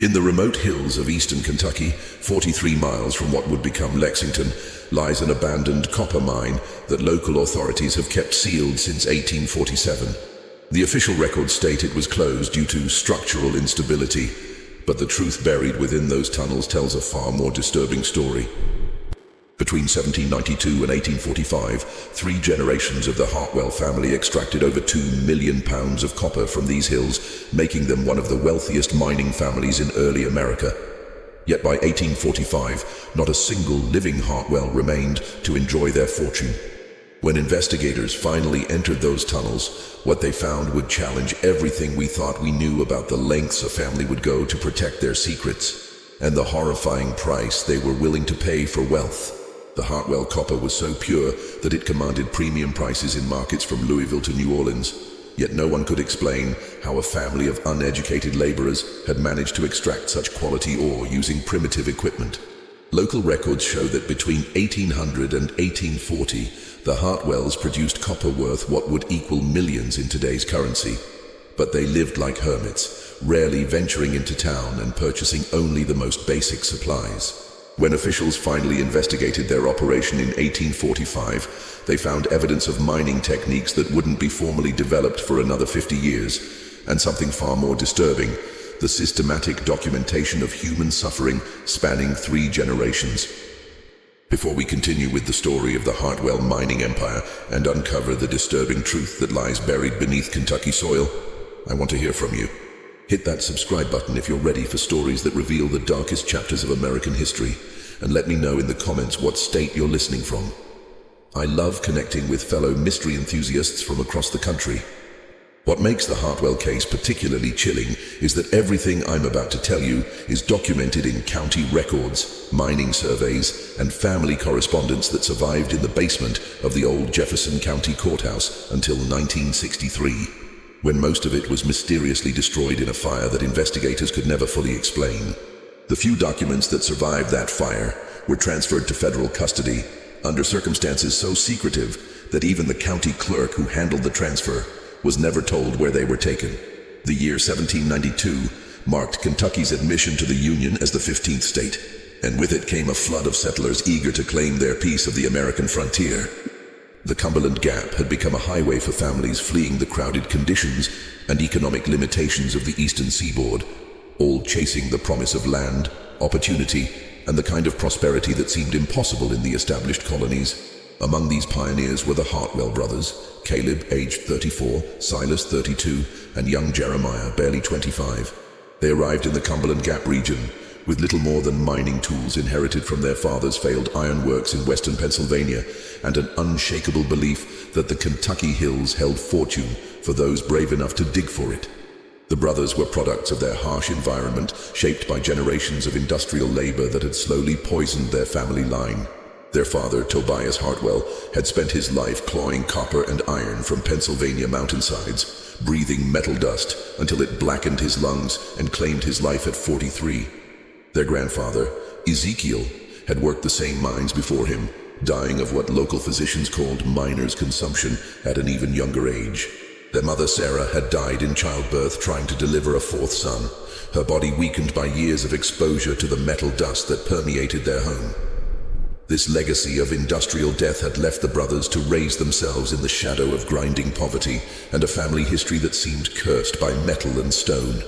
In the remote hills of eastern Kentucky, 43 miles from what would become Lexington, lies an abandoned copper mine that local authorities have kept sealed since 1847. The official records state it was closed due to structural instability, but the truth buried within those tunnels tells a far more disturbing story. Between 1792 and 1845, 3 generations of the Hartwell family extracted over £2 million of copper from these hills, making them one of the wealthiest mining families in early America. Yet by 1845, not a single living Hartwell remained to enjoy their fortune. When investigators finally entered those tunnels, what they found would challenge everything we thought we knew about the lengths a family would go to protect their secrets, and the horrifying price they were willing to pay for wealth. The Hartwell copper was so pure that it commanded premium prices in markets from Louisville to New Orleans. Yet no one could explain how a family of uneducated laborers had managed to extract such quality ore using primitive equipment. Local records show that between 1800 and 1840, the Hartwells produced copper worth what would equal millions in today's currency. But they lived like hermits, rarely venturing into town and purchasing only the most basic supplies. When officials finally investigated their operation in 1845, they found evidence of mining techniques that wouldn't be formally developed for another 50 years, and something far more disturbing, the systematic documentation of human suffering spanning 3 generations. Before we continue with the story of the Hartwell mining empire and uncover the disturbing truth that lies buried beneath Kentucky soil, I want to hear from you. Hit that subscribe button if you're ready for stories that reveal the darkest chapters of American history, and let me know in the comments what state you're listening from. I love connecting with fellow mystery enthusiasts from across the country. What makes the Hartwell case particularly chilling is that everything I'm about to tell you is documented in county records, mining surveys, and family correspondence that survived in the basement of the old Jefferson County Courthouse until 1963. When most of it was mysteriously destroyed in a fire that investigators could never fully explain. The few documents that survived that fire were transferred to federal custody under circumstances so secretive that even the county clerk who handled the transfer was never told where they were taken. The year 1792 marked Kentucky's admission to the Union as the 15th state, and with it came a flood of settlers eager to claim their piece of the American frontier. The Cumberland Gap had become a highway for families fleeing the crowded conditions and economic limitations of the eastern seaboard, all chasing the promise of land, opportunity, and the kind of prosperity that seemed impossible in the established colonies. Among these pioneers were the Hartwell brothers, Caleb, aged 34, Silas, 32, and young Jeremiah, barely 25. They arrived in the Cumberland Gap region with little more than mining tools inherited from their father's failed ironworks in western Pennsylvania, and an unshakable belief that the Kentucky hills held fortune for those brave enough to dig for it. The brothers were products of their harsh environment, shaped by generations of industrial labor that had slowly poisoned their family line. Their father, Tobias Hartwell, had spent his life clawing copper and iron from Pennsylvania mountainsides, breathing metal dust until it blackened his lungs and claimed his life at 43. Their grandfather, Ezekiel, had worked the same mines before him, dying of what local physicians called miner's consumption at an even younger age. Their mother, Sarah, had died in childbirth trying to deliver a 4th son, her body weakened by years of exposure to the metal dust that permeated their home. This legacy of industrial death had left the brothers to raise themselves in the shadow of grinding poverty and a family history that seemed cursed by metal and stone.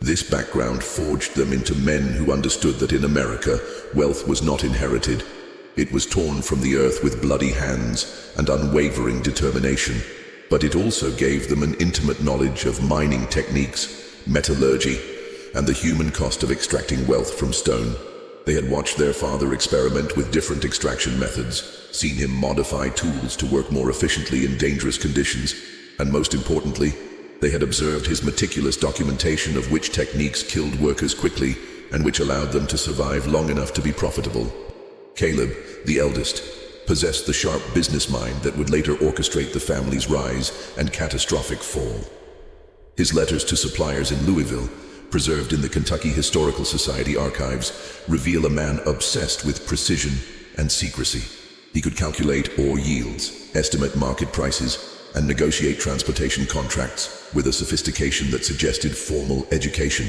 This background forged them into men who understood that in America, wealth was not inherited. It was torn from the earth with bloody hands and unwavering determination. But it also gave them an intimate knowledge of mining techniques, metallurgy, and the human cost of extracting wealth from stone. They had watched their father experiment with different extraction methods, seen him modify tools to work more efficiently in dangerous conditions, and most importantly, they had observed his meticulous documentation of which techniques killed workers quickly and which allowed them to survive long enough to be profitable. Caleb, the eldest, possessed the sharp business mind that would later orchestrate the family's rise and catastrophic fall. His letters to suppliers in Louisville, preserved in the Kentucky Historical Society archives, reveal a man obsessed with precision and secrecy. He could calculate ore yields, estimate market prices, and negotiate transportation contracts with a sophistication that suggested formal education.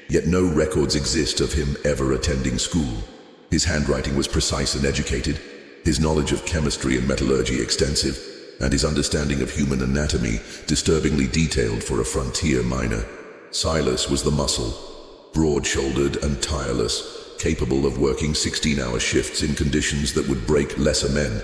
yet no records exist of him ever attending school. His handwriting was precise and educated, his knowledge of chemistry and metallurgy extensive, and his understanding of human anatomy disturbingly detailed for a frontier miner. Silas was the muscle, broad-shouldered and tireless, capable of working 16-hour shifts in conditions that would break lesser men.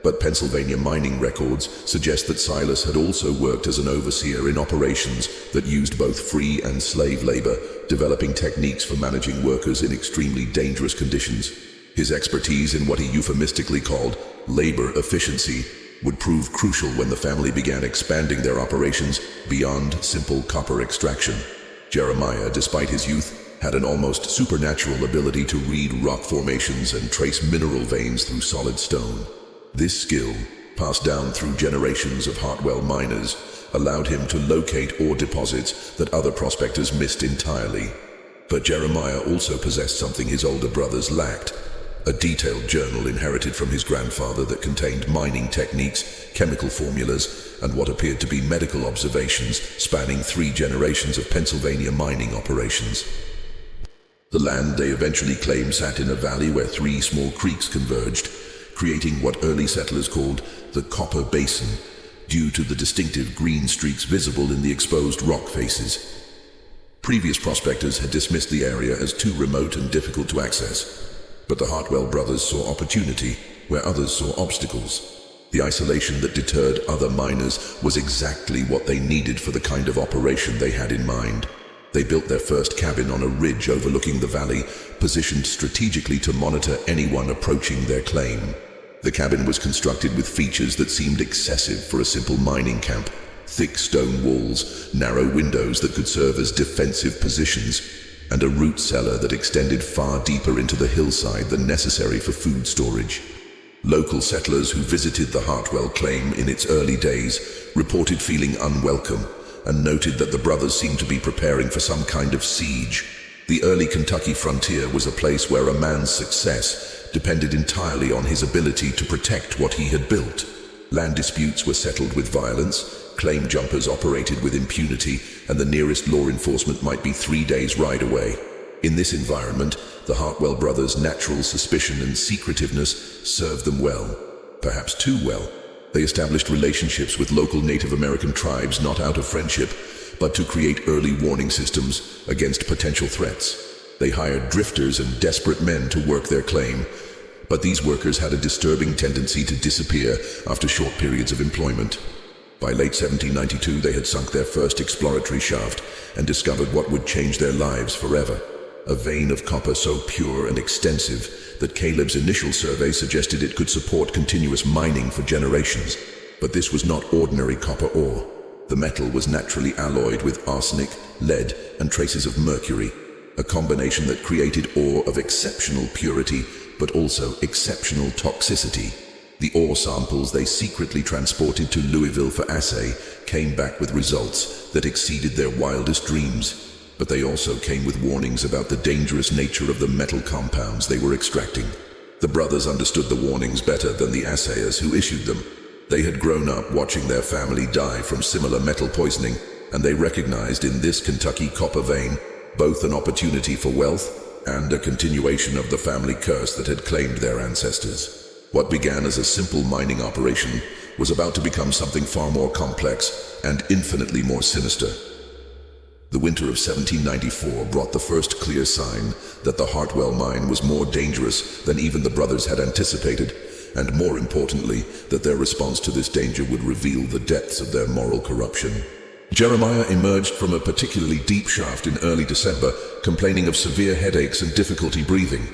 But Pennsylvania mining records suggest that Silas had also worked as an overseer in operations that used both free and slave labor, developing techniques for managing workers in extremely dangerous conditions. His expertise in what he euphemistically called labor efficiency would prove crucial when the family began expanding their operations beyond simple copper extraction. Jeremiah, despite his youth, had an almost supernatural ability to read rock formations and trace mineral veins through solid stone. This skill, passed down through generations of Hartwell miners, allowed him to locate ore deposits that other prospectors missed entirely. But Jeremiah also possessed something his older brothers lacked: a detailed journal inherited from his grandfather that contained mining techniques, chemical formulas, and what appeared to be medical observations spanning 3 generations of Pennsylvania mining operations. The land they eventually claimed sat in a valley where 3 small creeks converged, creating what early settlers called the Copper Basin, due to the distinctive green streaks visible in the exposed rock faces. Previous prospectors had dismissed the area as too remote and difficult to access, but the Hartwell brothers saw opportunity where others saw obstacles. The isolation that deterred other miners was exactly what they needed for the kind of operation they had in mind. They built their first cabin on a ridge overlooking the valley, positioned strategically to monitor anyone approaching their claim. The cabin was constructed with features that seemed excessive for a simple mining camp: thick stone walls, narrow windows that could serve as defensive positions, and a root cellar that extended far deeper into the hillside than necessary for food storage. Local settlers who visited the Hartwell claim in its early days reported feeling unwelcome and noted that the brothers seemed to be preparing for some kind of siege. The early Kentucky frontier was a place where a man's success depended entirely on his ability to protect what he had built. Land disputes were settled with violence, claim jumpers operated with impunity, and the nearest law enforcement might be 3 days' ride away. In this environment, the Hartwell brothers' natural suspicion and secretiveness served them well, perhaps too well. They established relationships with local Native American tribes not out of friendship, but to create early warning systems against potential threats. They hired drifters and desperate men to work their claim, but these workers had a disturbing tendency to disappear after short periods of employment. By late 1792, they had sunk their first exploratory shaft and discovered what would change their lives forever: a vein of copper so pure and extensive that Caleb's initial survey suggested it could support continuous mining for generations. But this was not ordinary copper ore. The metal was naturally alloyed with arsenic, lead, and traces of mercury, a combination that created ore of exceptional purity, but also exceptional toxicity. The ore samples they secretly transported to Louisville for assay came back with results that exceeded their wildest dreams. But they also came with warnings about the dangerous nature of the metal compounds they were extracting. The brothers understood the warnings better than the assayers who issued them. They had grown up watching their family die from similar metal poisoning, and they recognized in this Kentucky copper vein both an opportunity for wealth and a continuation of the family curse that had claimed their ancestors. What began as a simple mining operation was about to become something far more complex and infinitely more sinister. The winter of 1794 brought the first clear sign that the Hartwell mine was more dangerous than even the brothers had anticipated, and more importantly, that their response to this danger would reveal the depths of their moral corruption. Jeremiah emerged from a particularly deep shaft in early December, complaining of severe headaches and difficulty breathing,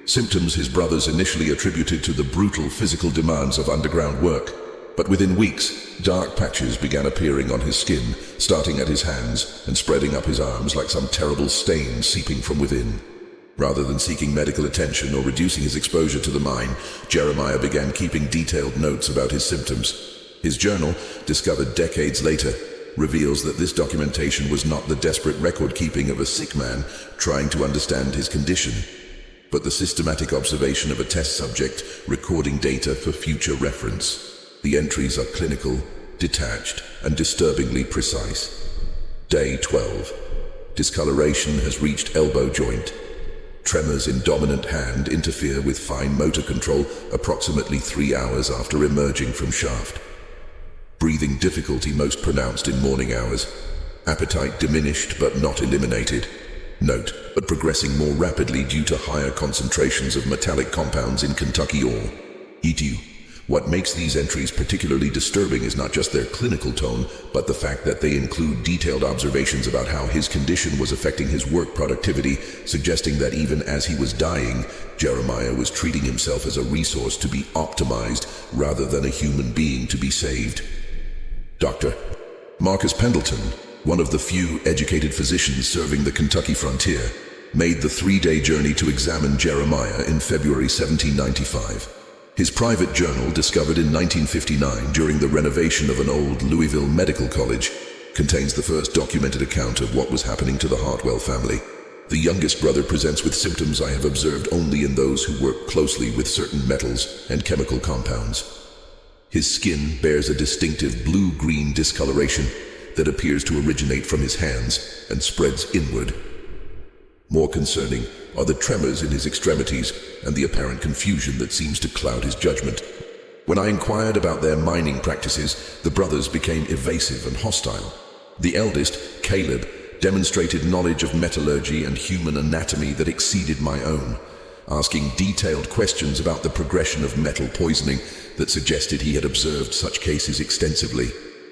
symptoms his brothers initially attributed to the brutal physical demands of underground work. But within weeks, dark patches began appearing on his skin, starting at his hands and spreading up his arms like some terrible stain seeping from within. Rather than seeking medical attention or reducing his exposure to the mine, Jeremiah began keeping detailed notes about his symptoms. His journal, discovered decades later, reveals that this documentation was not the desperate record-keeping of a sick man trying to understand his condition, but the systematic observation of a test subject recording data for future reference. The entries are clinical, detached, and disturbingly precise. Day 12. Discoloration has reached elbow joint. Tremors in dominant hand interfere with fine motor control approximately 3 hours after emerging from shaft. Breathing difficulty most pronounced in morning hours. Appetite diminished but not eliminated. Note, but progressing more rapidly due to higher concentrations of metallic compounds in Kentucky ore. ETU. What makes these entries particularly disturbing is not just their clinical tone, but the fact that they include detailed observations about how his condition was affecting his work productivity, suggesting that even as he was dying, Jeremiah was treating himself as a resource to be optimized rather than a human being to be saved. Dr. Marcus Pendleton, one of the few educated physicians serving the Kentucky frontier, made the 3-day journey to examine Jeremiah in February 1795. His private journal, discovered in 1959 during the renovation of an old Louisville medical college, contains the first documented account of what was happening to the Hartwell family. The youngest brother presents with symptoms I have observed only in those who work closely with certain metals and chemical compounds. His skin bears a distinctive blue-green discoloration that appears to originate from his hands and spreads inward. More concerning are the tremors in his extremities and the apparent confusion that seems to cloud his judgment. When I inquired about their mining practices, the brothers became evasive and hostile. The eldest, Caleb, demonstrated knowledge of metallurgy and human anatomy that exceeded my own, asking detailed questions about the progression of metal poisoning that suggested he had observed such cases extensively.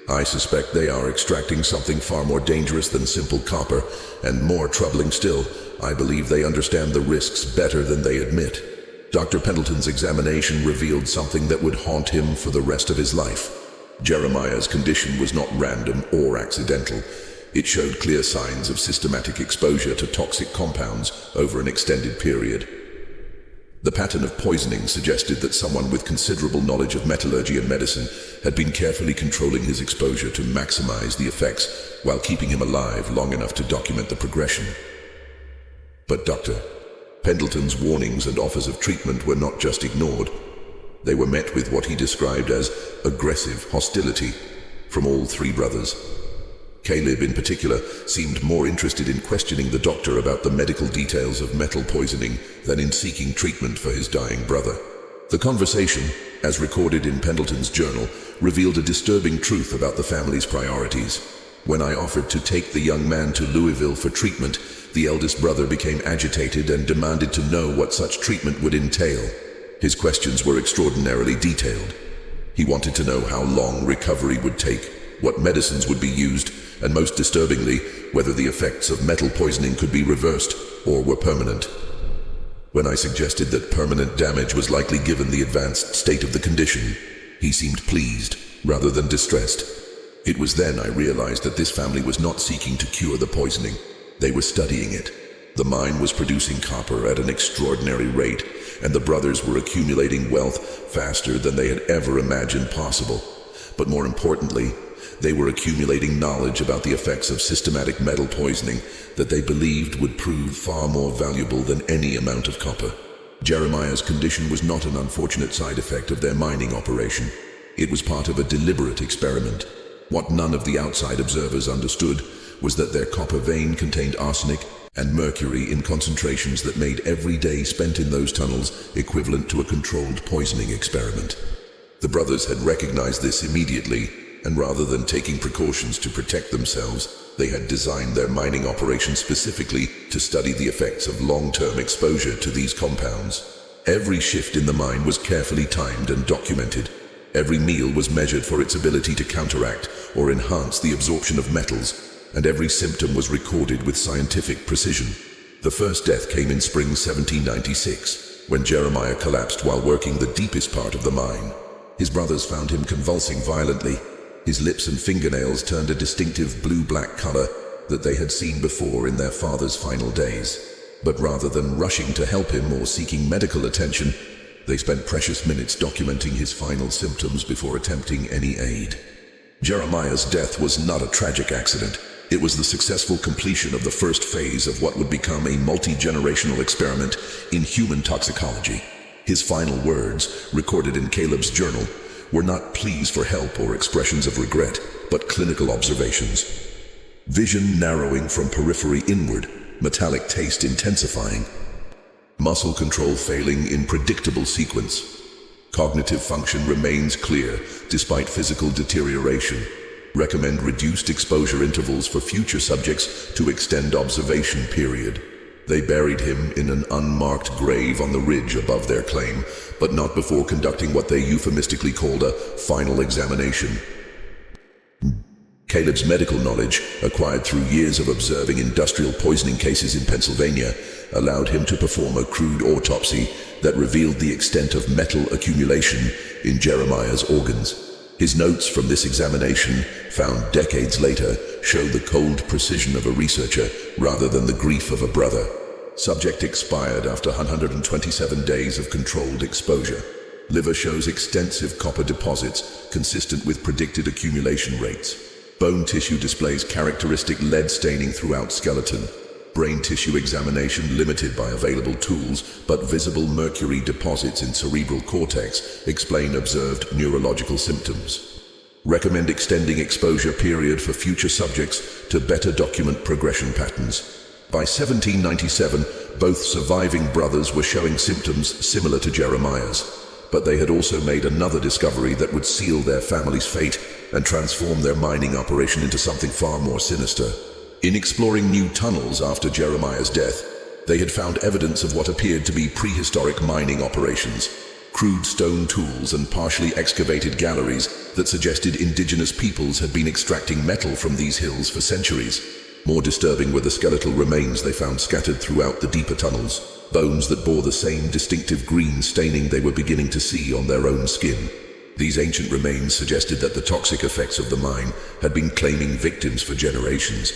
I suspect they are extracting something far more dangerous than simple copper, and more troubling still, I believe they understand the risks better than they admit. Dr. Pendleton's examination revealed something that would haunt him for the rest of his life. Jeremiah's condition was not random or accidental. It showed clear signs of systematic exposure to toxic compounds over an extended period. The pattern of poisoning suggested that someone with considerable knowledge of metallurgy and medicine had been carefully controlling his exposure to maximize the effects while keeping him alive long enough to document the progression. But Dr. Pendleton's warnings and offers of treatment were not just ignored. They were met with what he described as aggressive hostility from all 3 brothers. Caleb, in particular, seemed more interested in questioning the doctor about the medical details of metal poisoning than in seeking treatment for his dying brother. The conversation, as recorded in Pendleton's journal, revealed a disturbing truth about the family's priorities. When I offered to take the young man to Louisville for treatment, the eldest brother became agitated and demanded to know what such treatment would entail. His questions were extraordinarily detailed. He wanted to know how long recovery would take, what medicines would be used, and most disturbingly, whether the effects of metal poisoning could be reversed or were permanent. When I suggested that permanent damage was likely given the advanced state of the condition, he seemed pleased rather than distressed. It was then I realized that this family was not seeking to cure the poisoning. They were studying it. The mine was producing copper at an extraordinary rate, and the brothers were accumulating wealth faster than they had ever imagined possible. But more importantly, they were accumulating knowledge about the effects of systematic metal poisoning that they believed would prove far more valuable than any amount of copper. Jeremiah's condition was not an unfortunate side effect of their mining operation. It was part of a deliberate experiment. What none of the outside observers understood was that their copper vein contained arsenic and mercury in concentrations that made every day spent in those tunnels equivalent to a controlled poisoning experiment. The brothers had recognized this immediately, and rather than taking precautions to protect themselves, they had designed their mining operation specifically to study the effects of long-term exposure to these compounds. Every shift in the mine was carefully timed and documented. Every meal was measured for its ability to counteract or enhance the absorption of metals, and every symptom was recorded with scientific precision. The first death came in spring 1796, when Jeremiah collapsed while working the deepest part of the mine. His brothers found him convulsing violently. His lips and fingernails turned a distinctive blue-black color that they had seen before in their father's final days. But rather than rushing to help him or seeking medical attention, they spent precious minutes documenting his final symptoms before attempting any aid. Jeremiah's death was not a tragic accident. It was the successful completion of the first phase of what would become a multi-generational experiment in human toxicology. His final words, recorded in Caleb's journal, were not pleas for help or expressions of regret, but clinical observations. Vision narrowing from periphery inward, metallic taste intensifying. Muscle control failing in predictable sequence. Cognitive function remains clear despite physical deterioration. Recommend reduced exposure intervals for future subjects to extend observation period. They buried him in an unmarked grave on the ridge above their claim, but not before conducting what they euphemistically called a final examination. Caleb's medical knowledge, acquired through years of observing industrial poisoning cases in Pennsylvania, allowed him to perform a crude autopsy that revealed the extent of metal accumulation in Jeremiah's organs. His notes from this examination, found decades later, show the cold precision of a researcher rather than the grief of a brother. Subject expired after 127 days of controlled exposure. Liver shows extensive copper deposits consistent with predicted accumulation rates. Bone tissue displays characteristic lead staining throughout skeleton. Brain tissue examination limited by available tools, but visible mercury deposits in cerebral cortex explain observed neurological symptoms. Recommend extending exposure period for future subjects to better document progression patterns. By 1797, both surviving brothers were showing symptoms similar to Jeremiah's, but they had also made another discovery that would seal their family's fate and transform their mining operation into something far more sinister. In exploring new tunnels after Jeremiah's death, they had found evidence of what appeared to be prehistoric mining operations. Crude stone tools and partially excavated galleries that suggested indigenous peoples had been extracting metal from these hills for centuries. More disturbing were the skeletal remains they found scattered throughout the deeper tunnels, bones that bore the same distinctive green staining they were beginning to see on their own skin. These ancient remains suggested that the toxic effects of the mine had been claiming victims for generations.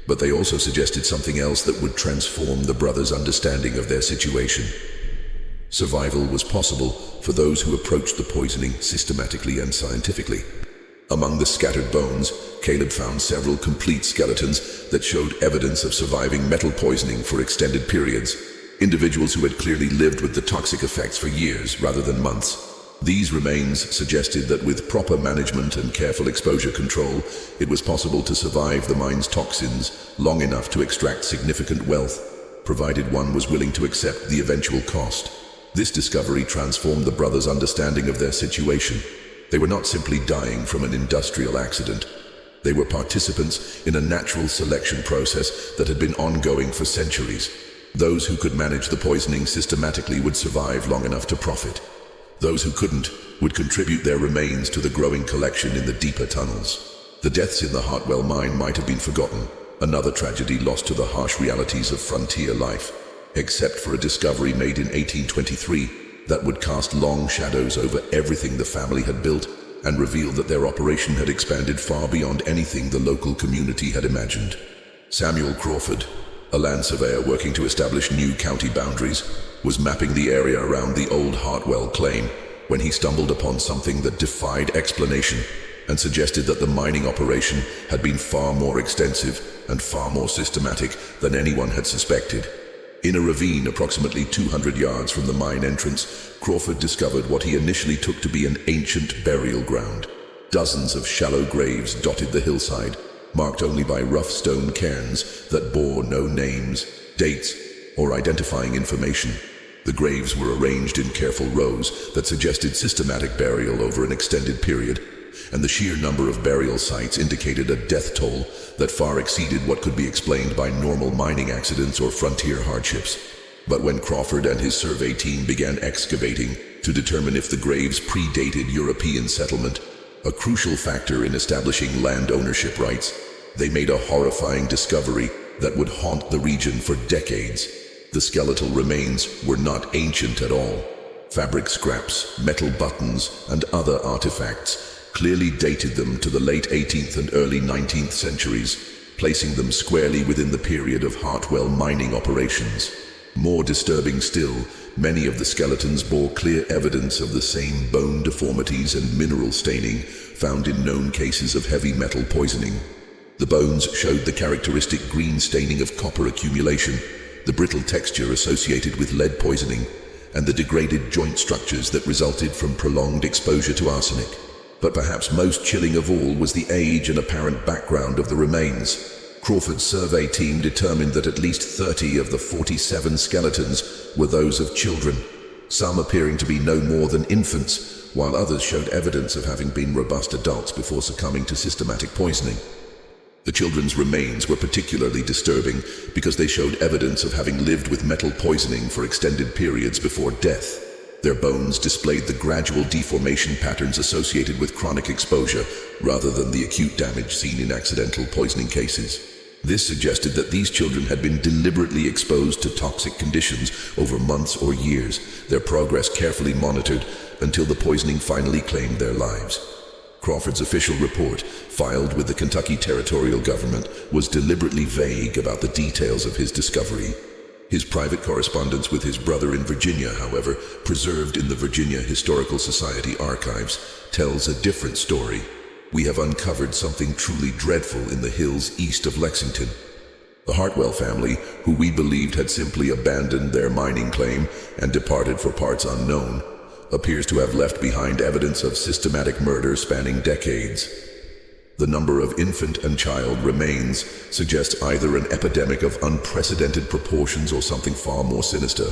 But they also suggested something else that would transform the brothers' understanding of their situation. Survival was possible for those who approached the poisoning systematically and scientifically. Among the scattered bones, Caleb found several complete skeletons that showed evidence of surviving metal poisoning for extended periods. Individuals who had clearly lived with the toxic effects for years rather than months. These remains suggested that with proper management and careful exposure control, it was possible to survive the mine's toxins long enough to extract significant wealth, provided one was willing to accept the eventual cost. This discovery transformed the brothers' understanding of their situation. They were not simply dying from an industrial accident. They were participants in a natural selection process that had been ongoing for centuries. Those who could manage the poisoning systematically would survive long enough to profit. Those who couldn't would contribute their remains to the growing collection in the deeper tunnels. The deaths in the Hartwell mine might have been forgotten, another tragedy lost to the harsh realities of frontier life, except for a discovery made in 1823 that would cast long shadows over everything the family had built and reveal that their operation had expanded far beyond anything the local community had imagined. Samuel Crawford, a land surveyor working to establish new county boundaries, was mapping the area around the old Hartwell claim when he stumbled upon something that defied explanation and suggested that the mining operation had been far more extensive and far more systematic than anyone had suspected. In a ravine approximately 200 yards from the mine entrance, Crawford discovered what he initially took to be an ancient burial ground. Dozens of shallow graves dotted the hillside, marked only by rough stone cairns that bore no names, dates, or identifying information. The graves were arranged in careful rows that suggested systematic burial over an extended period, and the sheer number of burial sites indicated a death toll that far exceeded what could be explained by normal mining accidents or frontier hardships. But when Crawford and his survey team began excavating to determine if the graves predated European settlement, a crucial factor in establishing land ownership rights, they made a horrifying discovery that would haunt the region for decades. The skeletal remains were not ancient at all. Fabric scraps, metal buttons, and other artifacts clearly dated them to the late 18th and early 19th centuries, placing them squarely within the period of Hartwell mining operations. More disturbing still, many of the skeletons bore clear evidence of the same bone deformities and mineral staining found in known cases of heavy metal poisoning. The bones showed the characteristic green staining of copper accumulation, the brittle texture associated with lead poisoning, and the degraded joint structures that resulted from prolonged exposure to arsenic. But perhaps most chilling of all was the age and apparent background of the remains. Crawford's survey team determined that at least 30 of the 47 skeletons were those of children, some appearing to be no more than infants, while others showed evidence of having been robust adults before succumbing to systematic poisoning. The children's remains were particularly disturbing because they showed evidence of having lived with metal poisoning for extended periods before death. Their bones displayed the gradual deformation patterns associated with chronic exposure, rather than the acute damage seen in accidental poisoning cases. This suggested that these children had been deliberately exposed to toxic conditions over months or years, their progress carefully monitored until the poisoning finally claimed their lives. Crawford's official report, filed with the Kentucky territorial government, was deliberately vague about the details of his discovery. His private correspondence with his brother in Virginia, however, preserved in the Virginia Historical Society archives, tells a different story. We have uncovered something truly dreadful in the hills east of Lexington. The Hartwell family, who we believed had simply abandoned their mining claim and departed for parts unknown, appears to have left behind evidence of systematic murder spanning decades. The number of infant and child remains suggests either an epidemic of unprecedented proportions or something far more sinister.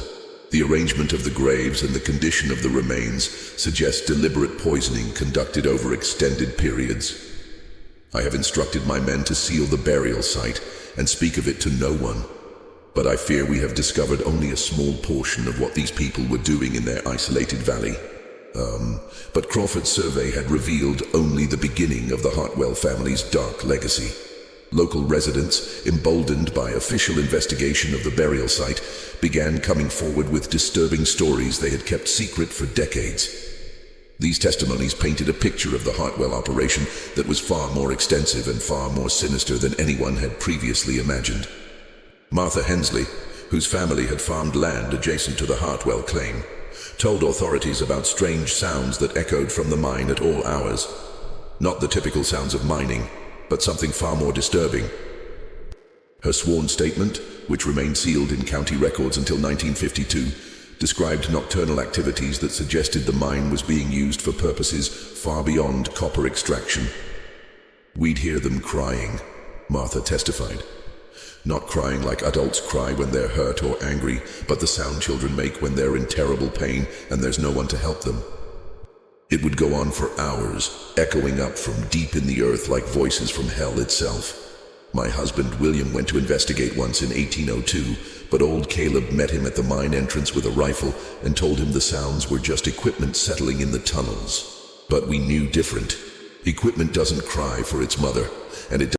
The arrangement of the graves and the condition of the remains suggests deliberate poisoning conducted over extended periods. I have instructed my men to seal the burial site and speak of it to no one, but I fear we have discovered only a small portion of what these people were doing in their isolated valley. But Crawford's survey had revealed only the beginning of the Hartwell family's dark legacy. Local residents, emboldened by official investigation of the burial site, began coming forward with disturbing stories they had kept secret for decades. These testimonies painted a picture of the Hartwell operation that was far more extensive and far more sinister than anyone had previously imagined. Martha Hensley, whose family had farmed land adjacent to the Hartwell claim, told authorities about strange sounds that echoed from the mine at all hours. Not the typical sounds of mining, but something far more disturbing. Her sworn statement, which remained sealed in county records until 1952, described nocturnal activities that suggested the mine was being used for purposes far beyond copper extraction. "We'd hear them crying," Martha testified. Not crying like adults cry when they're hurt or angry, but the sound children make when they're in terrible pain and there's no one to help them. It would go on for hours, echoing up from deep in the earth like voices from hell itself. My husband William went to investigate once in 1802, but old Caleb met him at the mine entrance with a rifle and told him the sounds were just equipment settling in the tunnels. But we knew different. Equipment doesn't cry for its mother, and it